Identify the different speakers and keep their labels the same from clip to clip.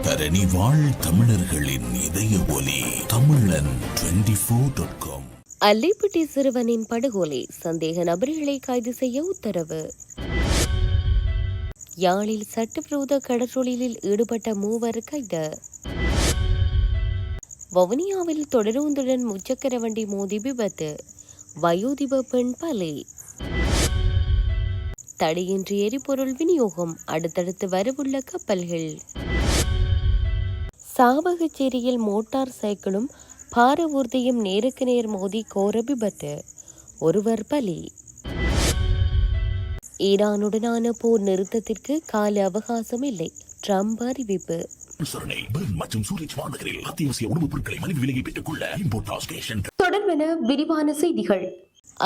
Speaker 1: தரணி வாழ் தமிழர்களின் இதய ஒலி தமிழன் 24.com.
Speaker 2: அல்லைப்பட்டி சிறுவனின் படுகொலை, சந்தேக நபர்களை கைது செய்ய உத்தரவு. யாழில் சட்டவிரோத கடற்றொழிலில் ஈடுபட்ட 3 கைது. வவுனியாவில் தொடருந்துடன் முச்சக்கர வண்டி மோதி விபத்து, வயோதிப பெண் பலி. தடையின்றி எரிபொருள் விநியோகம், அடுத்தடுத்து வரவுள்ள கப்பல்கள். சாவகச்சேரியில் மோட்டார் சைக்கிளும் பார ஊர்தியும் நேருக்கு நேர் மோதி கோர விபத்து, ஒருவர் பலி. ஈரானுடனான போர் நிறுத்தத்திற்கு கால அவகாசம் இல்லை, ட்ரம்ப் அறிவிப்பு. தொடர்பென விரிவான செய்திகள்.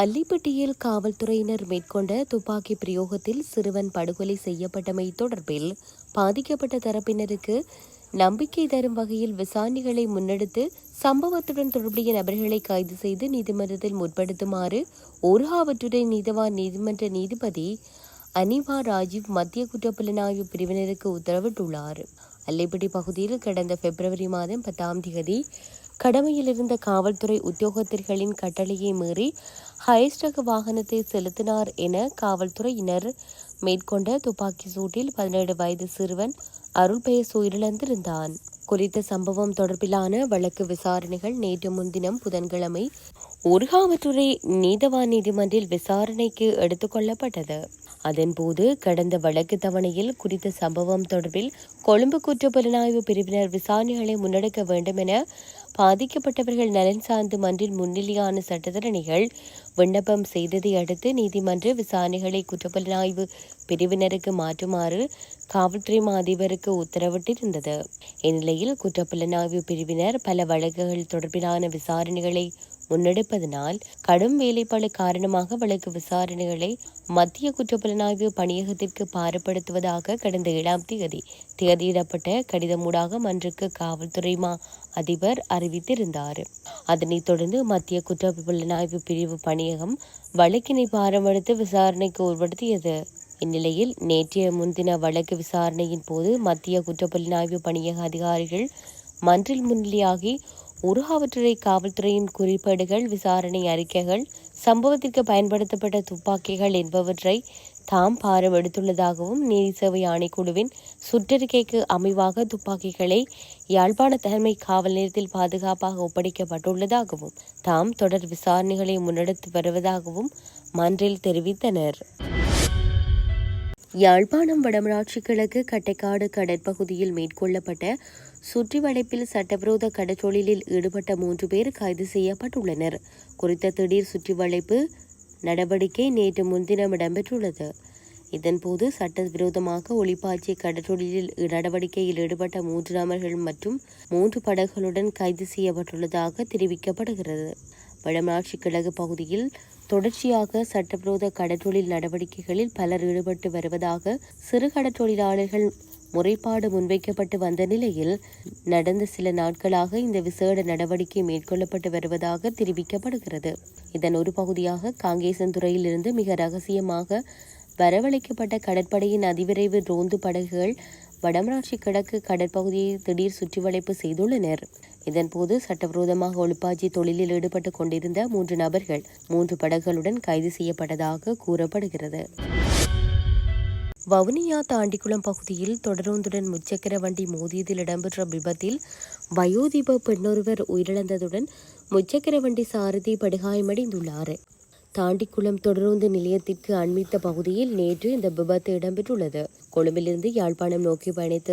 Speaker 2: அல்லிப்பட்டியில் காவல்துறையினர் மேற்கொண்ட துப்பாக்கி பிரயோகத்தில் சிறுவன் படுகொலை செய்யப்பட்டமை தொடர்பில் பாதிக்கப்பட்ட தரப்பினருக்கு நம்பிக்கை தரும் வகையில் விசாரணைகளை முன்னெடுத்து சம்பவத்துடன் தொடர்புடைய நபர்களை கைது செய்து நீதிமன்றத்தில் முற்படுத்துமாறு ஊர்காவற்றுறை நீதவான் நீதிமன்ற நீதிபதி அனிவா ராஜீவ் மத்திய குற்றப்புலனாய்வு பிரிவினருக்கு உத்தரவிட்டுள்ளார். அல்லைப்பட்டி பகுதியில் கடந்த பிப்ரவரி மாதம் 10ஆம் தேதி கடமையில் இருந்த காவல்துறை உத்தியோகத்தர்களின் கட்டளையை மீறி ஹைஸ்டக வாகனத்தை செலுத்தினார் என காவல்துறையினர் மேற்கொண்ட துப்பாக்கி சூட்டில் 17 வயது சிறுவன் அருள்பெயஸ் உயிரிழந்திருந்தான். குறித்த சம்பவம் தொடர்பிலான வழக்கு விசாரணைகள் நேற்று முன்தினம் புதன்கிழமை ஊர்காவற்றுறை நீதவான் நீதிமன்றில் விசாரணைக்கு எடுத்துக் கொள்ளப்பட்டது. அதன்போது கடந்த வழக்கு தவணையில் குறித்த சம்பவம் தொடர்பில் கொழும்பு குற்றப்புலனாய்வு பிரிவினர் விசாரணைகளை முன்னெடுக்க வேண்டும் என பாதிக்கப்பட்டவர்கள் நலன் சார்ந்து மன்றில் முன்னிலையான சட்டத்தரணிகள் விண்ணப்பம் செய்ததை அடுத்து நீதிமன்ற விசாரணைகளை குற்றப்புலனாய்வு பிரிவினருக்கு மாற்றுமாறு காவல்துறை அதிபருக்கு உத்தரவிட்டிருந்தது. இந்நிலையில் குற்றப்புலனாய்வு பிரிவினர் பல வழக்குகள் தொடர்பிலான விசாரணைகளை முன்னெடுப்பதனால் கடும் வேலைப்பளு காரணமாக வழக்கு விசாரணைகளை மத்திய குற்றப்புலனாய்வு பணியகத்திற்கு பாரப்படுத்துவதாக கடந்த 7ஆம் தேதி தேதியிடப்பட்ட கடிதமூடாக மன்றுக்கு காவல்துறை அதிபர் அறிவித்திருந்தார். அதனைத் தொடர்ந்து மத்திய குற்றப்புலனாய்வு பிரிவு பணியகம் வழக்கினை பாரமெடுத்து விசாரணைக்கு உட்படுத்தியது. இந்நிலையில் நேற்றைய முன்தின வழக்கு விசாரணையின் போது மத்திய குற்றப்புலனாய்வு பணியக அதிகாரிகள் மன்றில் முன்னிலையாகி ஊர்காவற்றுறை காவல்துறையின் குறிப்பேடுகள், விசாரணை அறிக்கைகள், சம்பவத்திற்கு பயன்படுத்தப்பட்ட துப்பாக்கிகள் என்பவற்றை தாம் பாரம் எடுத்துள்ளதாகவும் நீதி சேவை ஆணைக்குழுவின் சுற்றறிக்கைக்கு அமைவாக துப்பாக்கிகளை யாழ்ப்பாண தலைமை காவல் நிலையத்தில் பாதுகாப்பாக ஒப்படைக்கப்பட்டுள்ளதாகவும் தாம் தொடர் விசாரணைகளை முன்னெடுத்து வருவதாகவும் மன்றில் தெரிவித்தனர். யாழ்ப்பாணம் வடமராட்சி கிழக்கு கட்டைக்காடு கடற்பகுதியில் மேற்கொள்ளப்பட்ட சுற்றி வளைப்பில் சட்டவிரோத கடற்றொழிலில் ஈடுபட்ட 3 பேர் கைது செய்யப்பட்டுள்ளனர். குறித்த திடீர் சுற்றி வளைப்பு நடவடிக்கை நேற்று முன்தினம் இடம்பெற்றுள்ளது. இதன்போது சட்டவிரோதமாக ஒளிப்பாய்ச்சி கடற்றொழிலில் நடவடிக்கையில் ஈடுபட்ட 3 நபர்கள் மற்றும் 3 படகுகளுடன் கைது செய்யப்பட்டுள்ளதாக தெரிவிக்கப்படுகிறது. வடமராட்சி கிழக்கு பகுதியில் தொடர்ச்சியாக சட்டவிரோத கடற்றொழில் நடவடிக்கைகளில் பலர் ஈடுபட்டு வருவதாக சிறு கடற்றொழிலாளர்கள் முறைப்பாடு முன்வைக்கப்பட்டு வந்த நிலையில் நடந்த சில நாட்களாக இந்த விசேட நடவடிக்கை மேற்கொள்ளப்பட்டு வருவதாக தெரிவிக்கப்படுகிறது. இதன் ஒரு பகுதியாக காங்கேசன்துறையில் இருந்து மிக ரகசியமாக வரவழைக்கப்பட்ட கடற்படையின் அதிவிரைவு ரோந்து படகுகள் வடமராட்சி கிழக்கு கடற்பகுதியை திடீர் சுற்றிவளைப்பு செய்துள்ளனர். இதன்போது சட்டவிரோதமாக ஒளிப்பாய்ச்சி தொழிலில் ஈடுபட்டுக் கொண்டிருந்த 3 நபர்கள் 3 படகுகளுடன் கைது செய்யப்பட்டதாக கூறப்படுகிறது. வவுனியா தாண்டிக்குளம் பகுதியில் தொடருந்துடன் முச்சக்கர வண்டி மோதியதில் இடம்பெற்ற விபத்தில் வயோதிப பெண்ணொருவர் உயிரிழந்ததுடன் முச்சக்கர வண்டி சாரதி படுகாயமடைந்துள்ளார். தாண்டிக்குளம் தொடருந்து நிலையத்திற்கு அண்மித்த பகுதியில் நேற்று இந்த விபத்து இடம்பெற்றுள்ளது. கொழும்பிலிருந்து யாழ்ப்பாணம் நோக்கி பயணித்த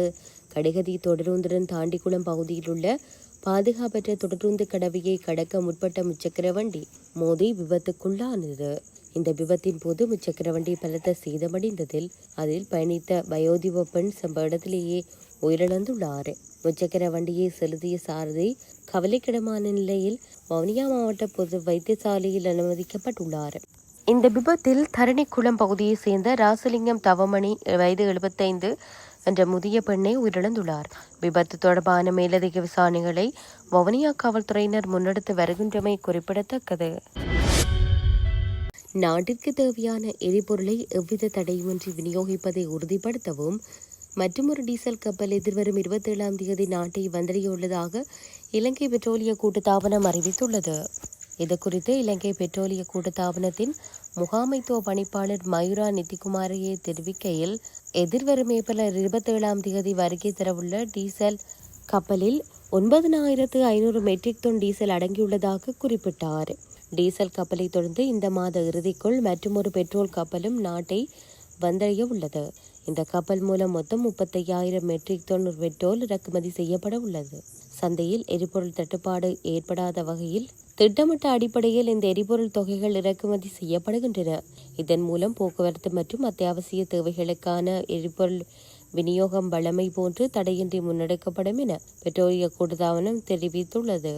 Speaker 2: கடிகதி தொடருந்துடன் தாண்டிக்குளம் பகுதியில் உள்ள பாதுகாப்பற்ற தொடருந்து கடவையை கடக்க முற்பட்ட முச்சக்கர வண்டி மோதி விபத்துக்குள்ளானது. இந்த விபத்தின் போது முச்சக்கர வண்டி பலத்த சேதமடைந்ததில் அதில் பயணித்த வயோதிப பெண் சம்பவ இடத்திலேயே உயிரிழந்துள்ளார். முச்சக்கர வண்டியை செலுத்திய சாரதி கவலைக்கிடமான நிலையில் வவுனியா மாவட்ட பொது வைத்தியசாலையில் அனுமதிக்கப்பட்டுள்ளார். இந்த விபத்தில் தரணிக்குளம் பகுதியை சேர்ந்த ராசலிங்கம் தவமணி வயது 75 என்ற முதிய பெண்ணை உயிரிழந்துள்ளார். விபத்து தொடர்பான மேலதிக விசாரணைகளை வவுனியா காவல்துறையினர் முன்னெடுத்து வருகின்றமை குறிப்பிடத்தக்கது. நாட்டிற்கு தேவையான எரிபொருளை எவ்வித தடையுமின்றி விநியோகிப்பதை உறுதிப்படுத்தவும் மற்றொரு டீசல் கப்பல் எதிர்வரும் 27ஆம் தேதி நாட்டை வந்தடையுள்ளதாக இலங்கை பெட்ரோலிய கூட்டுத்தாபனம் அறிவித்துள்ளது. இதுகுறித்து இலங்கை பெட்ரோலிய கூட்டுத்தாபனத்தின் முகாமைத்துவ பணிப்பாளர் மயூரா நிதிகுமாரியை தெரிவிக்கையில், எதிர்வரும் ஏப்ரல் 27ஆம் தேதி வருகை தரவுள்ள டீசல் கப்பலில் 9,500 மெட்ரிக் டன் டீசல் அடங்கியுள்ளதாக குறிப்பிட்டார். டீசல் கப்பலை தொடர்ந்து இந்த மாத இறுதிக்குள் மற்றொரு பெட்ரோல் கப்பலும் நாட்டை வந்தடைய உள்ளது. இந்த கப்பல் மூலம் மொத்தம் 35,000 மெட்ரிக் டன் பெட்ரோல் இறக்குமதி செய்யப்பட உள்ளது. சந்தையில் எரிபொருள் தட்டுப்பாடு ஏற்படாத வகையில் திட்டமிட்ட அடிப்படையில் இந்த எரிபொருள் தொகைகள் இறக்குமதி செய்யப்படுகின்றன. இதன் மூலம் போக்குவரத்து மற்றும் அத்தியாவசிய தேவைகளுக்கான எரிபொருள் விநியோகம் வழமை போன்று தடையின்றி முன்னெடுக்கப்படும் என பெட்ரோலிய கூட்டுத்தாபனம் தெரிவித்துள்ளது.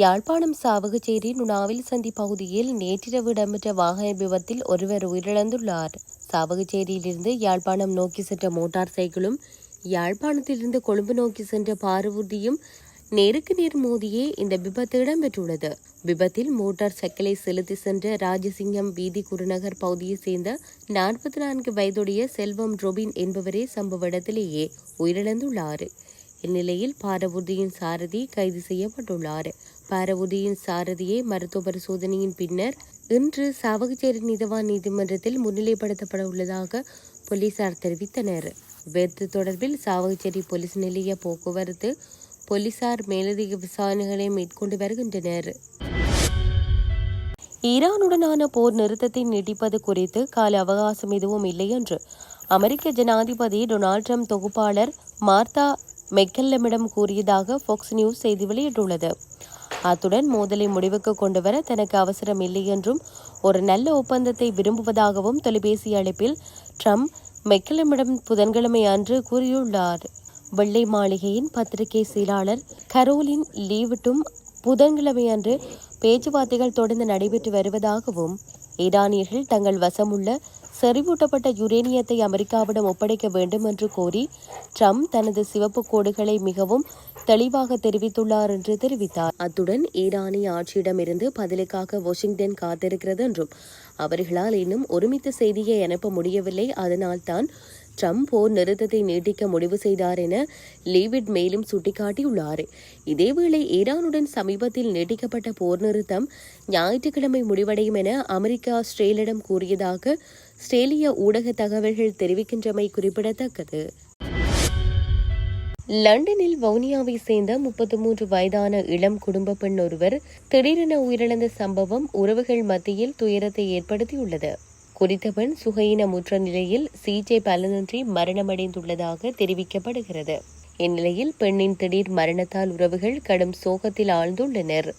Speaker 2: யாழ்ப்பாணம் சாவகச்சேரி நுணாவில் சந்தி பகுதியில் நேற்றிரவு இடம்பெற்ற வாகன விபத்தில் ஒருவர் உயிரிழந்துள்ளார். சாவகச்சேரியிலிருந்து யாழ்ப்பாணம் நோக்கி சென்ற மோட்டார் சைக்கிளும் யாழ்ப்பாணத்திலிருந்து கொழும்பு நோக்கி சென்ற பாரவூர்தியும் நேருக்கு நேர் மோதியே இந்த விபத்து இடம்பெற்றுள்ளது. விபத்தில் மோட்டார் சைக்கிளை செலுத்தி சென்ற ராஜசிங்கம் வீதி குருநகர் பகுதியைச் சேர்ந்த 44 வயதுடைய செல்வம் ரொபின் என்பவரே சம்பவ இடத்திலேயே உயிரிழந்துள்ளார். இந்நிலையில் பாரவூர்தியின் சாரதி கைது செய்யப்பட்டுள்ளார். பாரவூர்தியின் சாரதியை மருத்துவ பரிசோதனையின் பின்னர் இன்று சாவகச்சேரி நீதவான் நீதிமன்றத்தில் முன்னிலைப்படுத்தப்பட உள்ளதாக போலீசார் தெரிவித்தனர். விபத்து தொடர்பில் சாவகச்சேரி போலீஸ் நிலைய போக்குவரத்து போலீசார் மேலதிக விசாரணைகளை மேற்கொண்டு வருகின்றனர். ஈரானுடனான போர் நிறுத்தத்தை நீட்டிப்பது குறித்து கால அவகாசம் எதுவும் இல்லை என்று அமெரிக்க ஜனாதிபதி டொனால்ட் ட்ரம்ப் தொகுப்பாளர் மார்த்தா மெக்கல்லமிடம் கூறியதாக ஃபாக்ஸ் நியூஸ் செய்தி வெளியிட்டுள்ளது. அத்துடன் மோதலை முடிவுக்கு கொண்டுவர தனக்கு அவசரம் இல்லை என்றும் ஒரு நல்ல ஒப்பந்தத்தை விரும்புவதாகவும் தொலைபேசி அழைப்பில் ட்ரம்ப் மெக்கல்லமிடம் புதன்கிழமை அன்று கூறியுள்ளார். வெள்ளை மாளிகையின் பத்திரிகை செயலாளர் கரோலின் லீவிட்டும் புதன்கிழமை அன்று பேச்சுவார்த்தைகள் தொடர்ந்து நடைபெற்று வருவதாகவும் ஈரானியர்கள் தங்கள் வசமுள்ள செறிவூட்டப்பட்ட யுரேனியத்தை அமெரிக்காவிடம் ஒப்படைக்க வேண்டும் என்று கோரி ட்ரம்ப் தனது சிவப்பு கோடுகளை மிகவும் தெளிவாக தெரிவித்துள்ளார் என்று தெரிவித்தார். அத்துடன் ஈரானிய ஆட்சியிடமிருந்து பதிலுக்காக வாஷிங்டன் காத்திருக்கிறது என்றும் அவர்களால் இன்னும் ஒருமித்த செய்தியை அனுப்ப முடியவில்லை, அதனால்தான் ட்ரம்ப் போர் நிறுத்தத்தை நீட்டிக்க முடிவு செய்தார் என லீவிட் மேலும் சுட்டிக்காட்டியுள்ளார். இதேவேளை ஈரானுடன் சமீபத்தில் நீட்டிக்கப்பட்ட போர் நிறுத்தம் ஞாயிற்றுக்கிழமை முடிவடையும் என அமெரிக்கா ஆஸ்திரேலியிடம் கூறியதாக ஆஸ்திரேலிய ஊடக தகவல்கள் தெரிவிக்கின்றமை குறிப்பிடத்தக்கது. லண்டனில் வவுனியாவை சேர்ந்த 33 வயதான இளம் குடும்ப பெண் ஒருவர் திடீரென உயிரிழந்த சம்பவம் உறவுகள் மத்தியில் துயரத்தை ஏற்படுத்தியுள்ளது. குறித்த பெண் சுகையினமுற்ற நிலையில் சிகிச்சை பலனின்றி மரணமடைந்துள்ளதாக தெரிவிக்கப்படுகிறது. இந்நிலையில் பெண்ணின் திடீர் மரணத்தால் உறவுகள் கடும் சோகத்தில் ஆழ்ந்துள்ளனர்.